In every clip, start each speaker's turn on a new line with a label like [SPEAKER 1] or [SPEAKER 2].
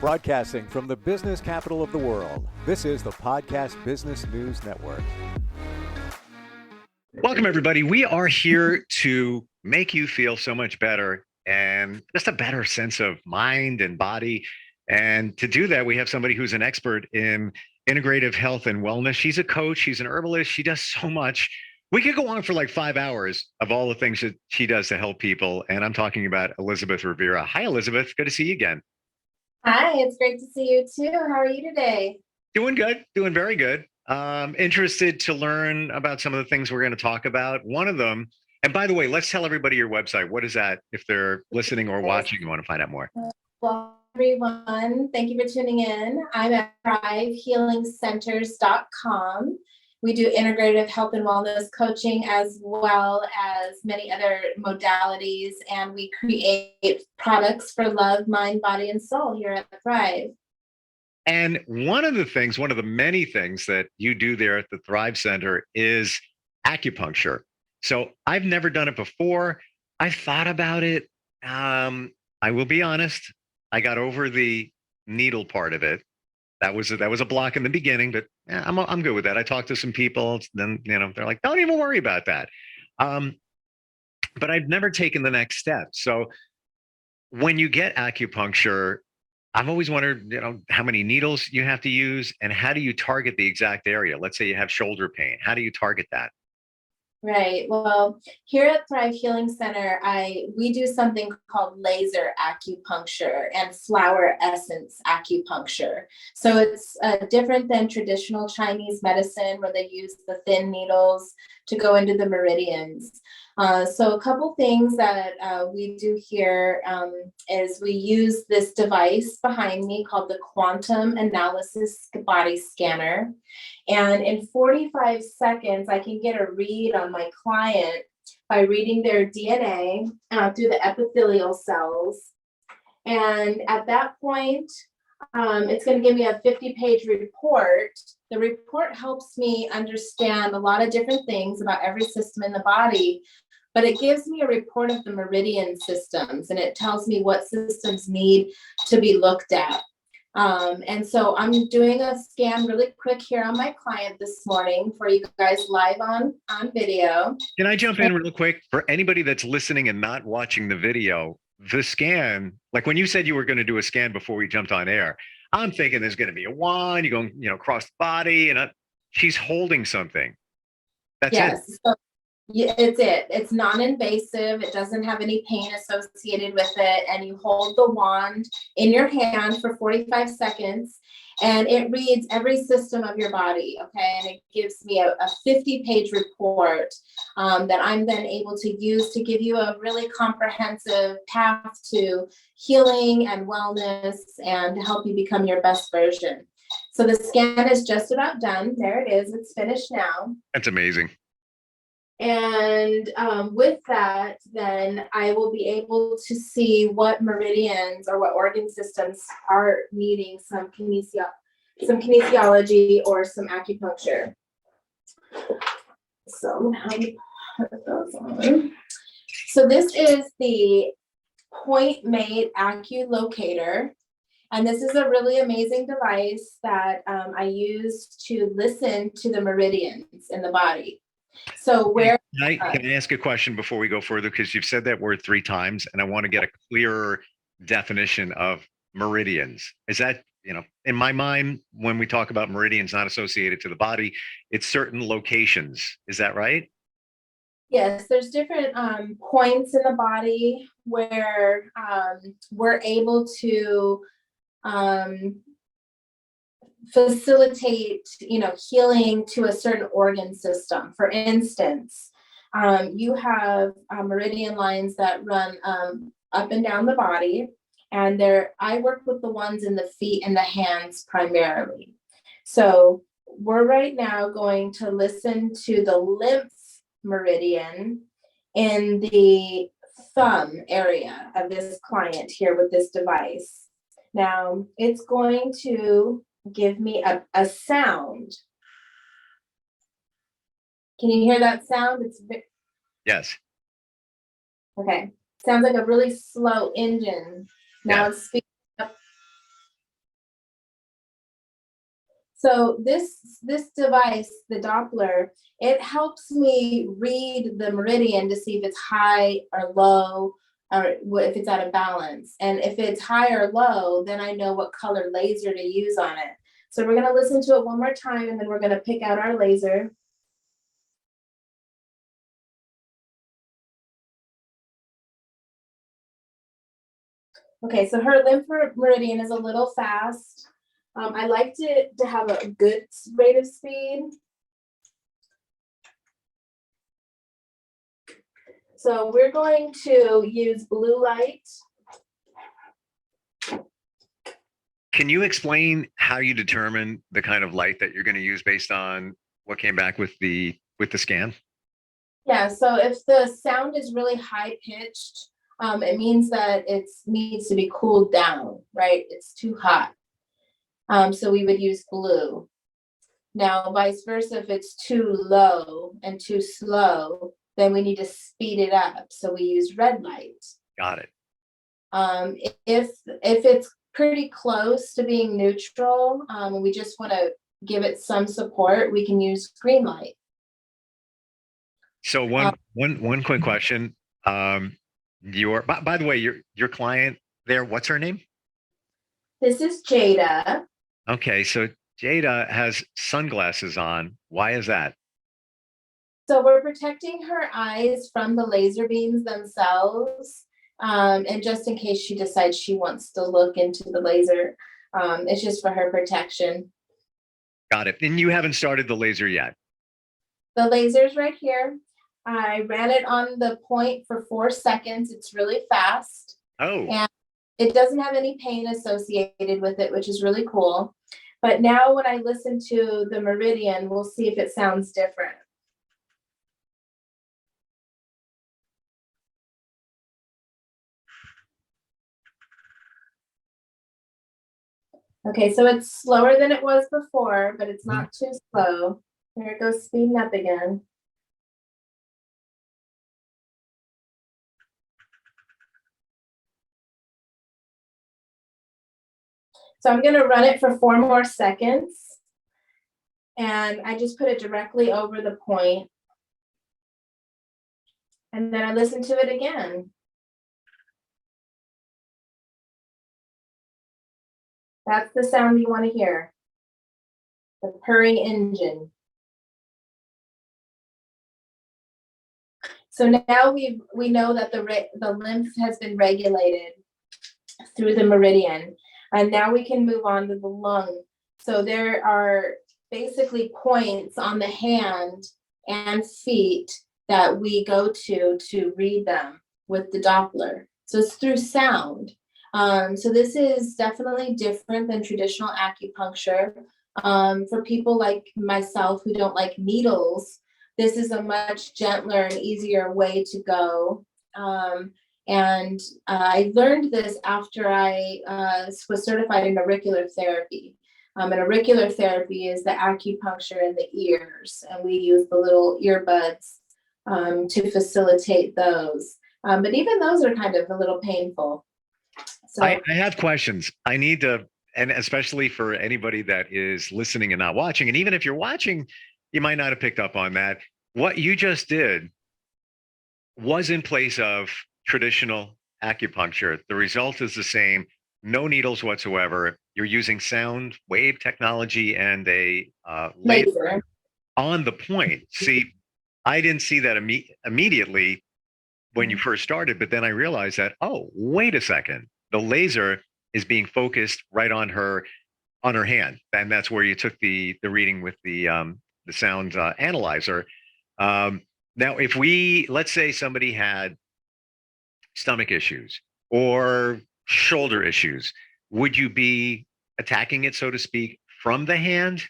[SPEAKER 1] Broadcasting from the business capital of the world, this is the Podcast Business News Network.
[SPEAKER 2] Welcome, everybody. We are here to make you feel so much better and just a better sense of mind and body. And to do that, we have somebody who's an expert in integrative health and wellness. She's a coach, she's an herbalist, she does so much. We could go on for like 5 hours of all the things that she does to help people. And I'm talking about Elizabeth Rivera. Hi, Elizabeth. Good to see you again.
[SPEAKER 3] Hi, it's great to see you too. How are you today?
[SPEAKER 2] Doing good, doing very good. Interested to learn about some of the things we're going to talk about. One of them, and by the way, let's tell everybody your website. What is that? If they're listening or watching and want to find out more.
[SPEAKER 3] Well, everyone, thank you for tuning in. I'm at thrivehealingcenters.com. We do integrative health and wellness coaching as well as many other modalities, and we create products for love, mind, body, and soul here at Thrive.
[SPEAKER 2] And one of the many things that you do there at the Thrive Center is acupuncture. So I've never done it before. I've thought about it. I will be honest. I got over the needle part of it. That was a block in the beginning, but yeah, I'm good with that. I talked to some people, then they're like, don't even worry about that. But I've never taken the next step. So when you get acupuncture, I've always wondered, how many needles you have to use and how do you target the exact area? Let's say you have shoulder pain. How do you target that?
[SPEAKER 3] Right. Well, here at Thrive Healing Center, we do something called laser acupuncture and flower essence acupuncture. So it's different than traditional Chinese medicine where they use the thin needles to go into the meridians. So a couple things that we do here is we use this device behind me called the Quantum Analysis Body Scanner. And in 45 seconds, I can get a read on my client by reading their DNA through the epithelial cells. And at that point, it's going to give me a 50-page report. The report helps me understand a lot of different things about every system in the body, but it gives me a report of the meridian systems, and it tells me what systems need to be looked at. And so I'm doing a scan really quick here on my client this morning for you guys live on video.
[SPEAKER 2] Can I jump in real quick? For anybody that's listening and not watching the video, the scan, like when you said you were going to do a scan before we jumped on air, I'm thinking there's going to be a wand, you're going, across the body, and she's holding something. That's it.
[SPEAKER 3] So it's non-invasive. It doesn't have any pain associated with it. And you hold the wand in your hand for 45 seconds and it reads every system of your body. Okay. And it gives me a 50-page report that I'm then able to use to give you a really comprehensive path to healing and wellness and to help you become your best version. So the scan is just about done. There it is. It's finished now.
[SPEAKER 2] That's amazing.
[SPEAKER 3] And with that, then I will be able to see what meridians or what organ systems are needing some kinesiology or some acupuncture. So now we put those on. So this is the Point Mate Aculocator. And this is a really amazing device that I use to listen to the meridians in the body. So where
[SPEAKER 2] can I ask a question before we go further? Because you've said that word 3 times, and I want to get a clearer definition of meridians. Is that, in my mind, when we talk about meridians not associated to the body, it's certain locations. Is that right?
[SPEAKER 3] Yes, there's different points in the body where we're able to facilitate, healing to a certain organ system. For instance, you have meridian lines that run up and down the body, and I work with the ones in the feet and the hands primarily. So we're right now going to listen to the lymph meridian in the thumb area of this client here with this device. Now it's going to give me a sound. Can you hear that sound?
[SPEAKER 2] Yes.
[SPEAKER 3] Okay. Sounds like a really slow engine. Now it's speaking up. So this device, the Doppler, it helps me read the meridian to see if it's high or low, or if it's out of balance. And if it's high or low, then I know what color laser to use on it. So we're going to listen to it one more time, and then we're going to pick out our laser. Okay, so her lymph meridian is a little fast. I like to have a good rate of speed. So we're going to use blue light.
[SPEAKER 2] Can you explain how you determine the kind of light that you're going to use based on what came back with the scan?
[SPEAKER 3] Yeah, so if the sound is really high pitched, it means that it needs to be cooled down, right? It's too hot. So we would use blue. Now, vice versa, if it's too low and too slow, then we need to speed it up. So we use red light.
[SPEAKER 2] Got it.
[SPEAKER 3] If it's pretty close to being neutral, and we just want to give it some support, we can use green light.
[SPEAKER 2] So one quick question. By the way, your client there, what's her name?
[SPEAKER 3] This is Jada.
[SPEAKER 2] Okay, so Jada has sunglasses on. Why is that?
[SPEAKER 3] So we're protecting her eyes from the laser beams themselves. And just in case she decides she wants to look into the laser, it's just for her protection.
[SPEAKER 2] Got it. And you haven't started the laser yet.
[SPEAKER 3] The laser's right here. I ran it on the point for 4 seconds. It's really fast.
[SPEAKER 2] Oh.
[SPEAKER 3] And it doesn't have any pain associated with it, which is really cool. But now when I listen to the meridian, we'll see if it sounds different. Okay, so it's slower than it was before, but it's not too slow. There it goes, speeding up again. So I'm gonna run it for 4 more seconds. And I just put it directly over the point. And then I listen to it again. That's the sound you want to hear. The purring engine. So now we know that the lymph has been regulated through the meridian. And now we can move on to the lung. So there are basically points on the hand and feet that we go to read them with the Doppler. So it's through sound. So this is definitely different than traditional acupuncture. For people like myself who don't like needles, this is a much gentler and easier way to go. And I learned this after I was certified in auricular therapy. And auricular therapy is the acupuncture in the ears, and we use the little earbuds to facilitate those. But even those are kind of a little painful. So
[SPEAKER 2] I have questions. I need to, and especially for anybody that is listening and not watching, and even if you're watching, you might not have picked up on that. What you just did was in place of traditional acupuncture. The result is the same. No needles whatsoever. You're using sound wave technology and a laser on the point. See, I didn't see that immediately when you first started, but then I realized that, oh, wait a second. The laser is being focused right on her hand, and that's where you took the reading with the sound analyzer. Now, if let's say somebody had stomach issues or shoulder issues, would you be attacking it, so to speak, from the hand?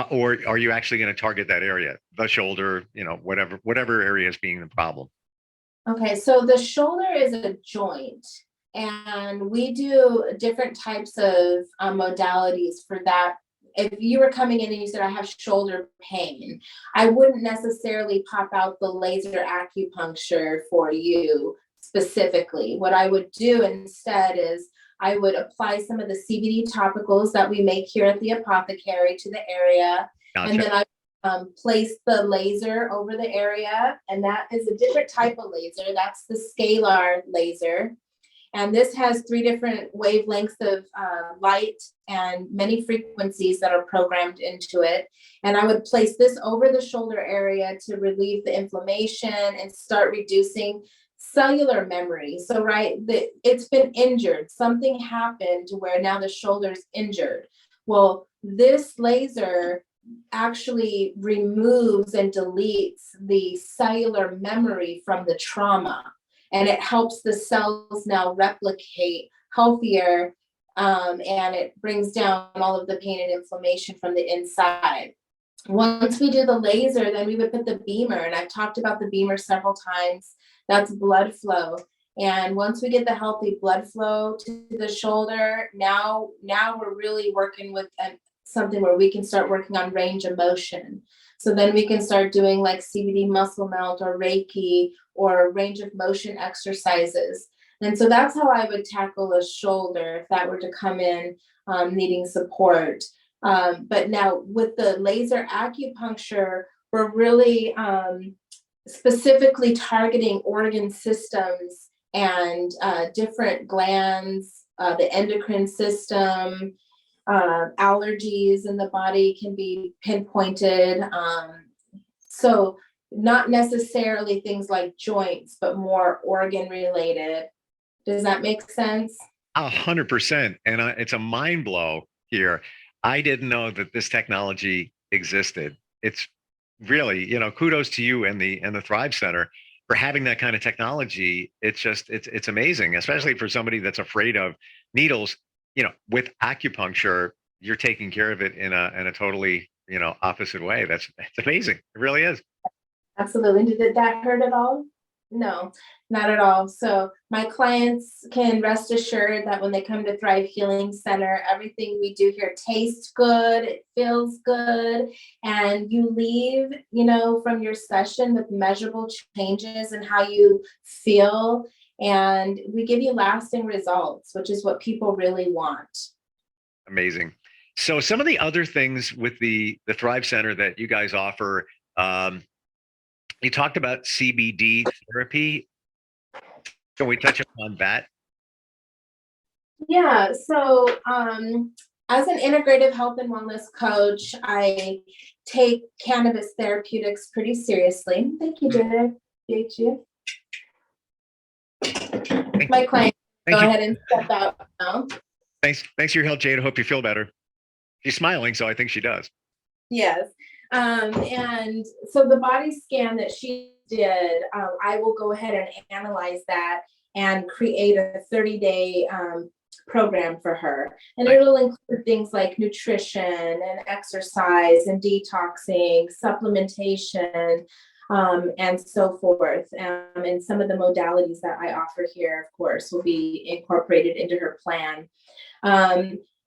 [SPEAKER 2] Or are you actually going to target that area, the shoulder, whatever area is being the problem?
[SPEAKER 3] Okay, so the shoulder is a joint, and we do different types of modalities for that. If you were coming in and you said, I have shoulder pain, I wouldn't necessarily pop out the laser acupuncture for you specifically. What I would do instead is I would apply some of the CBD topicals that we make here at the apothecary to the area.
[SPEAKER 2] Gotcha.
[SPEAKER 3] And then I place the laser over the area, and that is a different type of laser. That's the scalar laser. And this has 3 different wavelengths of light and many frequencies that are programmed into it. And I would place this over the shoulder area to relieve the inflammation and start reducing cellular memory. So, it's been injured. Something happened to where now the shoulder's injured. Well, this laser actually removes and deletes the cellular memory from the trauma. And it helps the cells now replicate healthier, and it brings down all of the pain and inflammation from the inside. Once we do the laser, then we would put the beamer, and I've talked about the beamer several times. That's blood flow. And once we get the healthy blood flow to the shoulder, now we're really working with something where we can start working on range of motion. So then we can start doing like CBD muscle melt or Reiki or range of motion exercises. And so that's how I would tackle a shoulder if that were to come in needing support. But now with the laser acupuncture, we're really specifically targeting organ systems and different glands, the endocrine system. Allergies in the body can be pinpointed. So not necessarily things like joints, but more organ related. Does that make sense?
[SPEAKER 2] 100%. And it's a mind blow here. I didn't know that this technology existed. It's really, kudos to you and the Thrive Center for having that kind of technology. It's amazing, especially for somebody that's afraid of needles. With acupuncture, you're taking care of it in a totally, opposite way. That's amazing. It really is.
[SPEAKER 3] Absolutely. Did that hurt at all? No, not at all. So my clients can rest assured that when they come to Thrive Healing Center, everything we do here tastes good, it feels good, and you leave, from your session with measurable changes in how you feel. And we give you lasting results, which is what people really want.
[SPEAKER 2] Amazing. So some of the other things with the Thrive Center that you guys offer, you talked about CBD therapy. Can we touch upon that?
[SPEAKER 3] Yeah. So as an integrative health and wellness coach, I take cannabis therapeutics pretty seriously. Thank you, Jared. Appreciate you. My client, go ahead and step out now.
[SPEAKER 2] Thanks for your help, Jade. I hope you feel better. She's smiling, so I think she does.
[SPEAKER 3] Yes. And so the body scan that she did, I will go ahead and analyze that and create a 30-day program for her. And it'll include things like nutrition and exercise and detoxing, supplementation, and so forth. And some of the modalities that I offer here, of course, will be incorporated into her plan.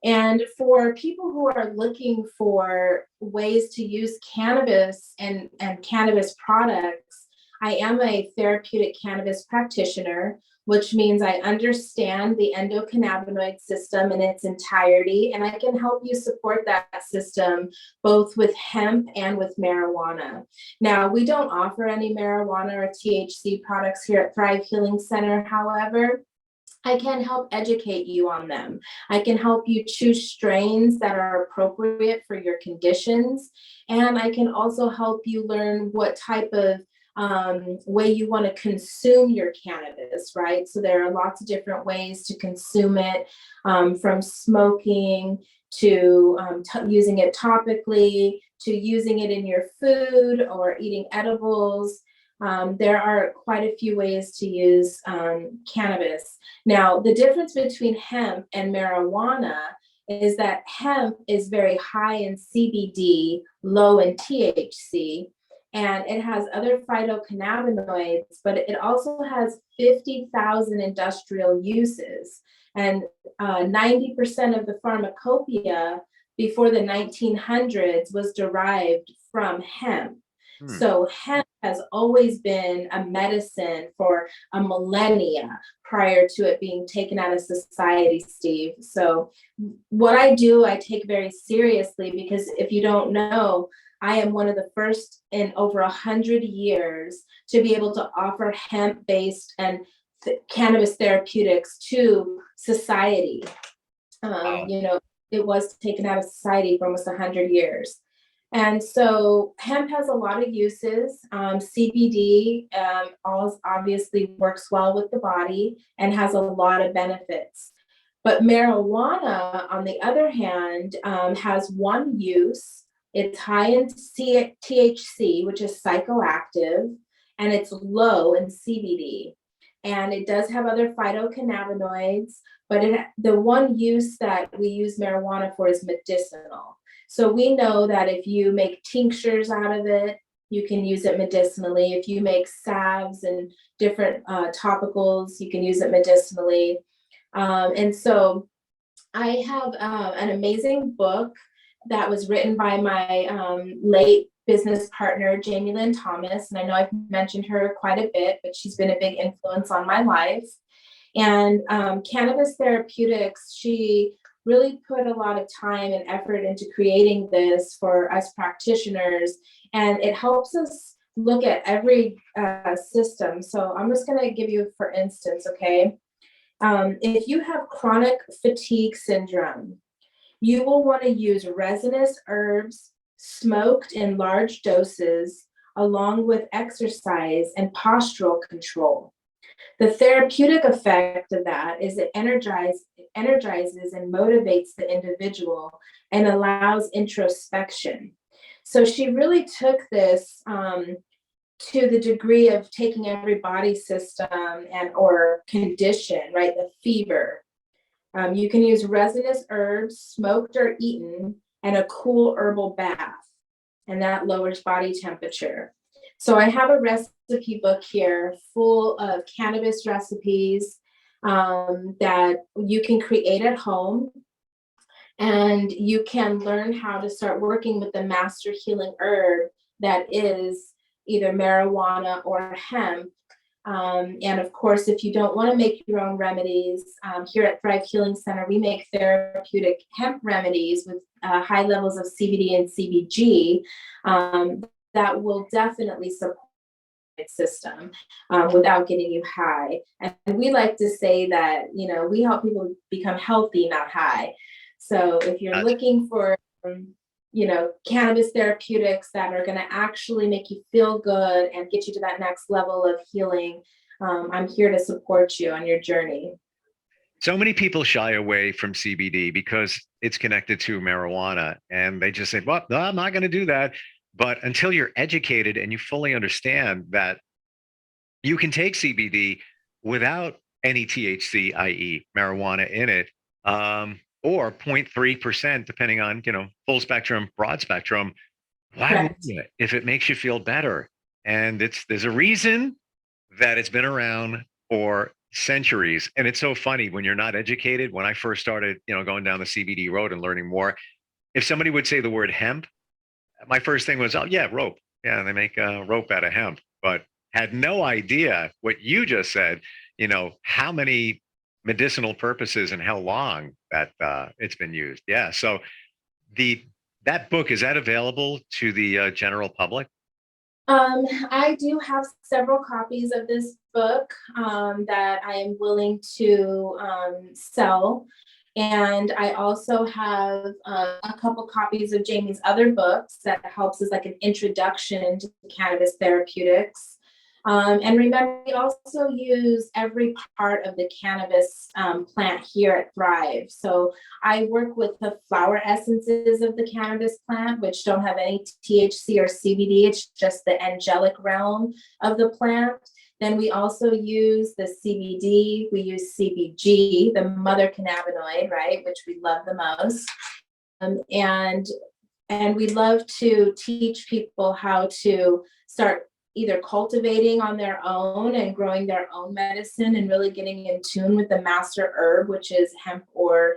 [SPEAKER 3] And for people who are looking for ways to use cannabis and cannabis products, I am a therapeutic cannabis practitioner, which means I understand the endocannabinoid system in its entirety, and I can help you support that system both with hemp and with marijuana. Now, we don't offer any marijuana or THC products here at Thrive Healing Center. However, I can help educate you on them. I can help you choose strains that are appropriate for your conditions. And I can also help you learn what type of way you want to consume your cannabis, right? So there are lots of different ways to consume it, from smoking to using it topically, to using it in your food or eating edibles. There are quite a few ways to use cannabis. Now, the difference between hemp and marijuana is that hemp is very high in CBD, low in THC, and it has other phytocannabinoids, but it also has 50,000 industrial uses. And 90% of the pharmacopoeia before the 1900s was derived from hemp. So hemp has always been a medicine for a millennia prior to it being taken out of society, Steve. So what I do, I take very seriously, because if you don't know, I am one of the first in over 100 years to be able to offer hemp-based and cannabis therapeutics to society.
[SPEAKER 2] Wow.
[SPEAKER 3] It was taken out of society for almost 100 years. And so hemp has a lot of uses. CBD obviously works well with the body and has a lot of benefits. But marijuana, on the other hand, has one use. It's high in THC, which is psychoactive, and it's low in CBD. And it does have other phytocannabinoids, but the one use that we use marijuana for is medicinal. So we know that if you make tinctures out of it, you can use it medicinally. If you make salves and different topicals, you can use it medicinally. And so I have an amazing book that was written by my late business partner, Jamie Lynn Thomas. And I know I've mentioned her quite a bit, but she's been a big influence on my life. And cannabis therapeutics, she really put a lot of time and effort into creating this for us practitioners. And it helps us look at every system. So I'm just going to give you, for instance, okay? If you have chronic fatigue syndrome, you will want to use resinous herbs smoked in large doses, along with exercise and postural control. The therapeutic effect of that is it energizes and motivates the individual and allows introspection. So she really took this to the degree of taking every body system and or condition, right? The fever. You can use resinous herbs, smoked or eaten, and a cool herbal bath, and that lowers body temperature. So I have a recipe book here full of cannabis recipes that you can create at home. And you can learn how to start working with the master healing herb that is either marijuana or hemp. And of course, if you don't want to make your own remedies, here at Thrive Healing Center, we make therapeutic hemp remedies with high levels of CBD and CBG that will definitely support the system without getting you high. And we like to say that, we help people become healthy, not high. So if you're looking for, cannabis therapeutics that are going to actually make you feel good and get you to that next level of healing, I'm here to support you on your journey.
[SPEAKER 2] So many people shy away from CBD because it's connected to marijuana, and they just say, well, no, I'm not going to do that. But until you're educated and you fully understand that you can take CBD without any THC, i.e. marijuana in it, or 0.3%, depending on, full spectrum, broad spectrum, why
[SPEAKER 3] Correct.
[SPEAKER 2] wouldn't you if it makes you feel better? And there's a reason that it's been around for centuries. And it's so funny when you're not educated. When I first started, going down the CBD road and learning more, if somebody would say the word hemp, my first thing was, oh yeah, rope. Yeah, they make rope out of hemp, but had no idea what you just said, how many medicinal purposes and how long that it's been used. Yeah. So that book, is that available to the general public?
[SPEAKER 3] I do have several copies of this book that I am willing to sell. And I also have a couple copies of Jamie's other books that helps as like an introduction to cannabis therapeutics. And remember, we also use every part of the cannabis plant here at Thrive. So I work with the flower essences of the cannabis plant, which don't have any THC or CBD. It's just the angelic realm of the plant. Then we also use the CBD. We use CBG, the mother cannabinoid, right, which we love the most. And we love to teach people how to start either cultivating on their own and growing their own medicine and really getting in tune with the master herb, which is hemp or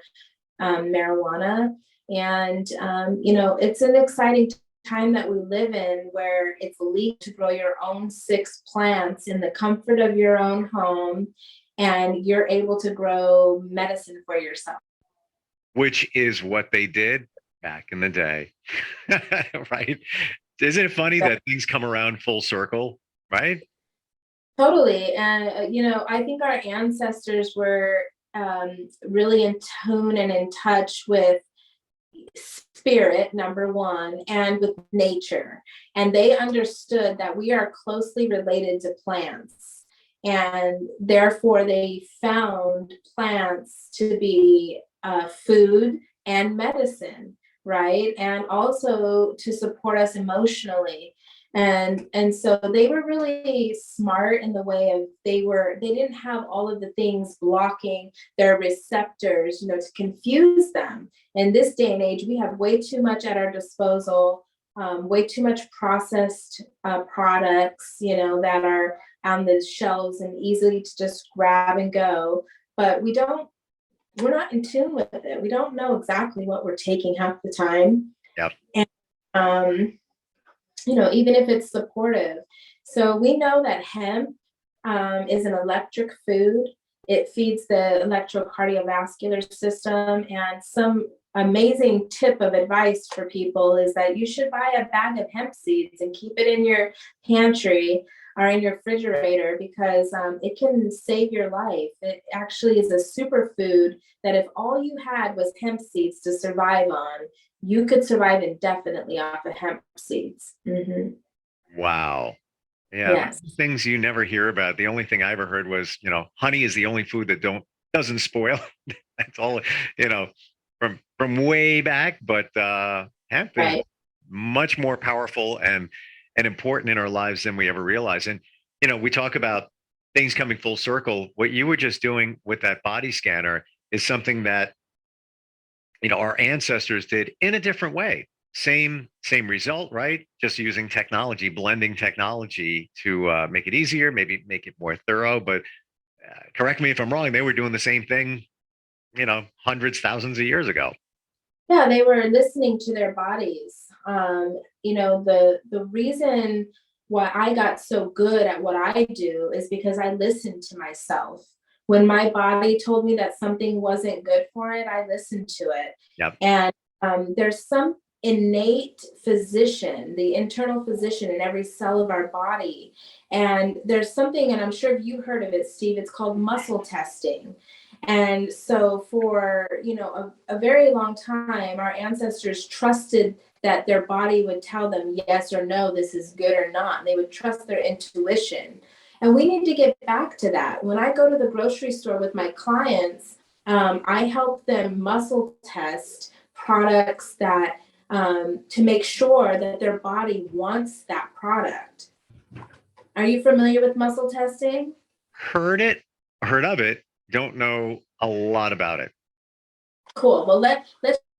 [SPEAKER 3] marijuana. And, it's an exciting time that we live in where it's legal to grow your own 6 plants in the comfort of your own home, and you're able to grow medicine for yourself.
[SPEAKER 2] Which is what they did back in the day. Right? Isn't it funny that things come around full circle, right?
[SPEAKER 3] Totally. And, I think our ancestors were really in tune and in touch with spirit, number one, and with nature. And they understood that we are closely related to plants. And therefore, they found plants to be food and medicine, right? And also to support us emotionally. And so they were really smart in the way of they didn't have all of the things blocking their receptors, to confuse them. In this day and age, we have way too much at our disposal, way too much processed products, that are on the shelves and easily to just grab and go. But we're not in tune with it. We don't know exactly what we're taking half the time.
[SPEAKER 2] Yep.
[SPEAKER 3] And even if it's supportive. So we know that hemp is an electric food. It feeds the electrocardiovascular system. And some amazing tip of advice for people is that you should buy a bag of hemp seeds and keep it in your pantry or in your refrigerator, because it can save your life. It actually is a superfood that if all you had was hemp seeds to survive on, you could survive indefinitely off of hemp seeds. Mm-hmm.
[SPEAKER 2] Wow. Yeah.
[SPEAKER 3] Yes.
[SPEAKER 2] Things you never hear about. The only thing I ever heard was, honey is the only food that doesn't spoil. That's all, from way back. But hemp is much more powerful and important in our lives than we ever realize. And, we talk about things coming full circle. What you were just doing with that body scanner is something that, our ancestors did in a different way. Same result, right? Just using technology, blending technology to make it easier, maybe make it more thorough. But correct me if I'm wrong, they were doing the same thing, hundreds, thousands of years ago.
[SPEAKER 3] Yeah, they were listening to their bodies. The reason why I got so good at what I do is because I listened to myself. When my body told me that something wasn't good for it, I listened to it.
[SPEAKER 2] Yep.
[SPEAKER 3] And there's some innate physician, the internal physician in every cell of our body. And there's something, and I'm sure you heard of it, Steve, it's called muscle testing. And so for, a very long time, our ancestors trusted that their body would tell them yes or no, this is good or not. They would trust their intuition. And we need to get back to that. When I go to the grocery store with my clients, I help them muscle test products that to make sure that their body wants that product. Are you familiar with muscle testing?
[SPEAKER 2] Heard of it. Don't know a lot about it.
[SPEAKER 3] Cool. Well, let's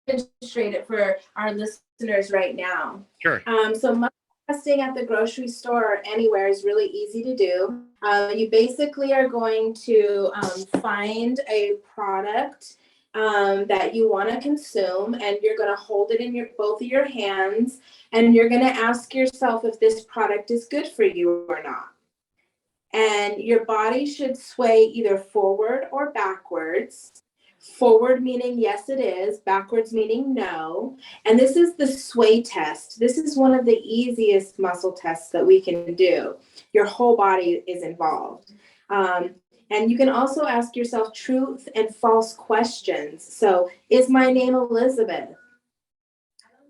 [SPEAKER 3] demonstrate it for our listeners right now.
[SPEAKER 2] Sure.
[SPEAKER 3] So muscle testing at the grocery store or anywhere is really easy to do. You basically are going to find a product that you want to consume, and you're going to hold it in both of your hands, and you're going to ask yourself if this product is good for you or not. And your body should sway either forward or backwards. Forward meaning yes, it is. Backwards meaning no. And this is the sway test. This is one of the easiest muscle tests that we can do. Your whole body is involved. And you can also ask yourself truth and false questions. So, is my name Elizabeth?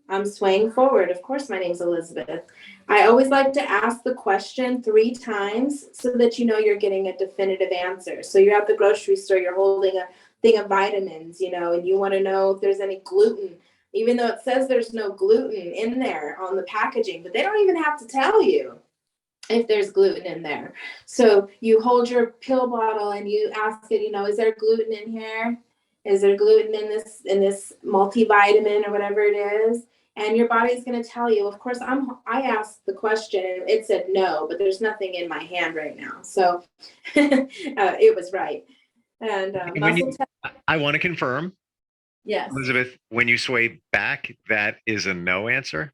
[SPEAKER 3] I'm swaying forward. Of course, my name's Elizabeth. I always like to ask the question 3 times so that you're getting a definitive answer. So you're at the grocery store, you're holding a thing of vitamins, and you want to know if there's any gluten, even though it says there's no gluten in there on the packaging, but they don't even have to tell you if there's gluten in there. So you hold your pill bottle and you ask it, is there gluten in here? Is there gluten in this multivitamin or whatever it is? And your body's going to tell you. Of course, I asked the question and it said no, but there's nothing in my hand right now. So it was right. And
[SPEAKER 2] I want to confirm.
[SPEAKER 3] Yes.
[SPEAKER 2] Elizabeth, when you sway back, that is a no answer?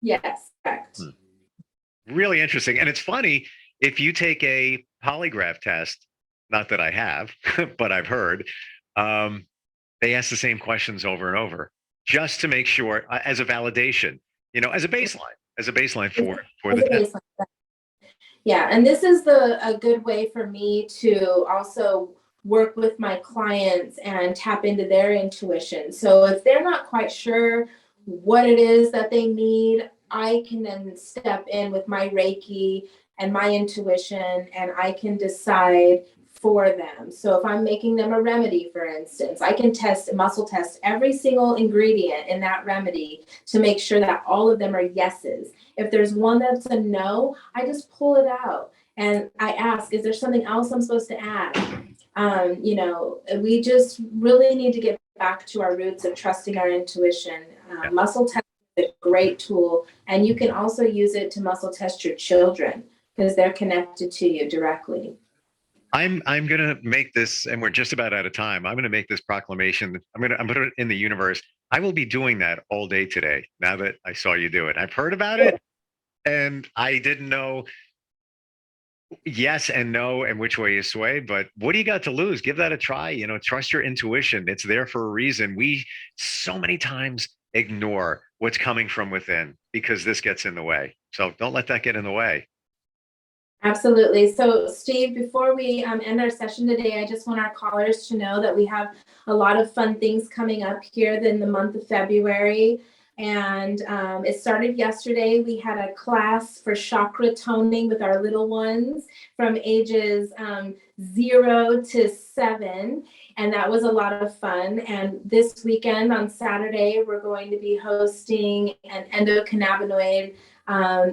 [SPEAKER 3] Yes, correct.
[SPEAKER 2] Really interesting. And it's funny, if you take a polygraph test, not that I have, but I've heard, they ask the same questions over and over just to make sure, as a validation, as a baseline for
[SPEAKER 3] As
[SPEAKER 2] the
[SPEAKER 3] a
[SPEAKER 2] test.
[SPEAKER 3] baseline. Yeah, and this is a good way for me to also work with my clients and tap into their intuition. So if they're not quite sure what it is that they need, I can then step in with my Reiki and my intuition, and I can decide for them. So if I'm making them a remedy, for instance, I can muscle test every single ingredient in that remedy to make sure that all of them are yeses. If there's one that's a no, I just pull it out and I ask, is there something else I'm supposed to add? We just really need to get back to our roots of trusting our intuition. Muscle test is a great tool, and you can also use it to muscle test your children because they're connected to you directly.
[SPEAKER 2] I'm gonna make this, and we're just about out of time. I'm gonna make this proclamation. I'm gonna put it in the universe. I will be doing that all day today. Now that I saw you do it, I've heard about it, and I didn't know yes and no and which way you sway. But what do you got to lose? Give that a try. Trust your intuition. It's there for a reason. We so many times ignore what's coming from within because this gets in the way. So don't let that get in the way.
[SPEAKER 3] Absolutely. So, Steve, before we end our session today, I just want our callers to know that we have a lot of fun things coming up here in the month of February. And it started yesterday. We had a class for chakra toning with our little ones from ages 0 to 7. And that was a lot of fun. And this weekend on Saturday, we're going to be hosting an endocannabinoid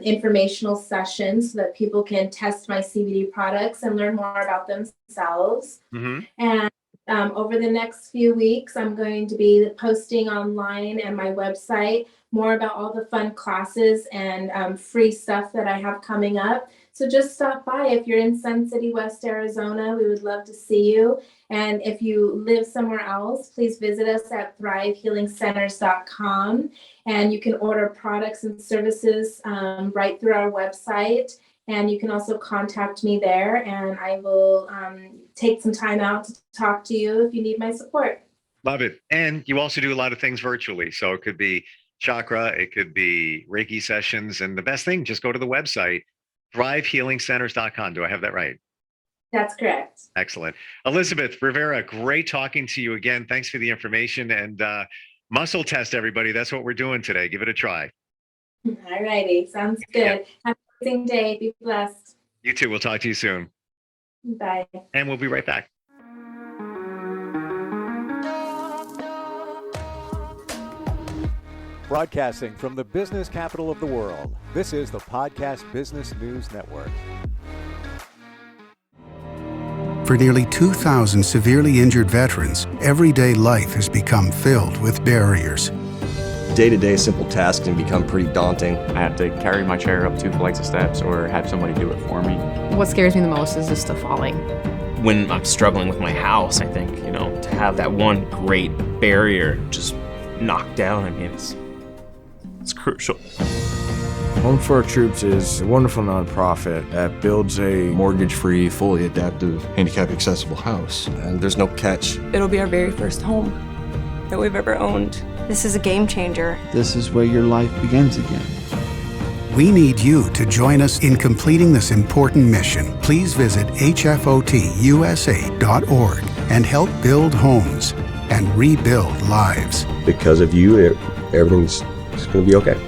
[SPEAKER 3] informational session so that people can test my CBD products and learn more about themselves.
[SPEAKER 2] Mm-hmm.
[SPEAKER 3] And over the next few weeks, I'm going to be posting online and my website more about all the fun classes and free stuff that I have coming up. So just stop by. If you're in Sun City, West Arizona, we would love to see you. And if you live somewhere else, please visit us at thrivehealingcenters.com. And you can order products and services right through our website. And you can also contact me there, and I will take some time out to talk to you if you need my support.
[SPEAKER 2] Love it. And you also do a lot of things virtually. So it could be chakra, it could be Reiki sessions. And the best thing, just go to the website, thrivehealingcenters.com. Do I have that right?
[SPEAKER 3] That's correct.
[SPEAKER 2] Excellent. Elizabeth Rivera, great talking to you again. Thanks for the information. And muscle test, everybody. That's what we're doing today. Give it a try.
[SPEAKER 3] All righty. Sounds good.
[SPEAKER 2] Yeah.
[SPEAKER 3] Have an amazing day. Be blessed.
[SPEAKER 2] You too. We'll talk to you soon.
[SPEAKER 3] Bye.
[SPEAKER 2] And we'll be right back.
[SPEAKER 1] Broadcasting from the business capital of the world, this is the Podcast Business News Network.
[SPEAKER 4] For nearly 2,000 severely injured veterans, everyday life has become filled with barriers.
[SPEAKER 5] Day-to-day simple tasks can become pretty daunting.
[SPEAKER 6] I have to carry my chair up 2 flights of steps or have somebody do it for me.
[SPEAKER 7] What scares me the most is just the falling.
[SPEAKER 8] When I'm struggling with my house, I think, to have that one great barrier just knocked down, it's crucial.
[SPEAKER 9] Home for Our Troops is a wonderful nonprofit that builds a
[SPEAKER 5] Mortgage-free, fully adaptive, handicap-accessible house. And there's no catch.
[SPEAKER 10] It'll be our very first home that we've ever owned.
[SPEAKER 7] This is a game changer.
[SPEAKER 11] This is where your life begins again.
[SPEAKER 4] We need you to join us in completing this important mission. Please visit hfotusa.org and help build homes and rebuild lives.
[SPEAKER 5] Because of you, everything's going to be okay.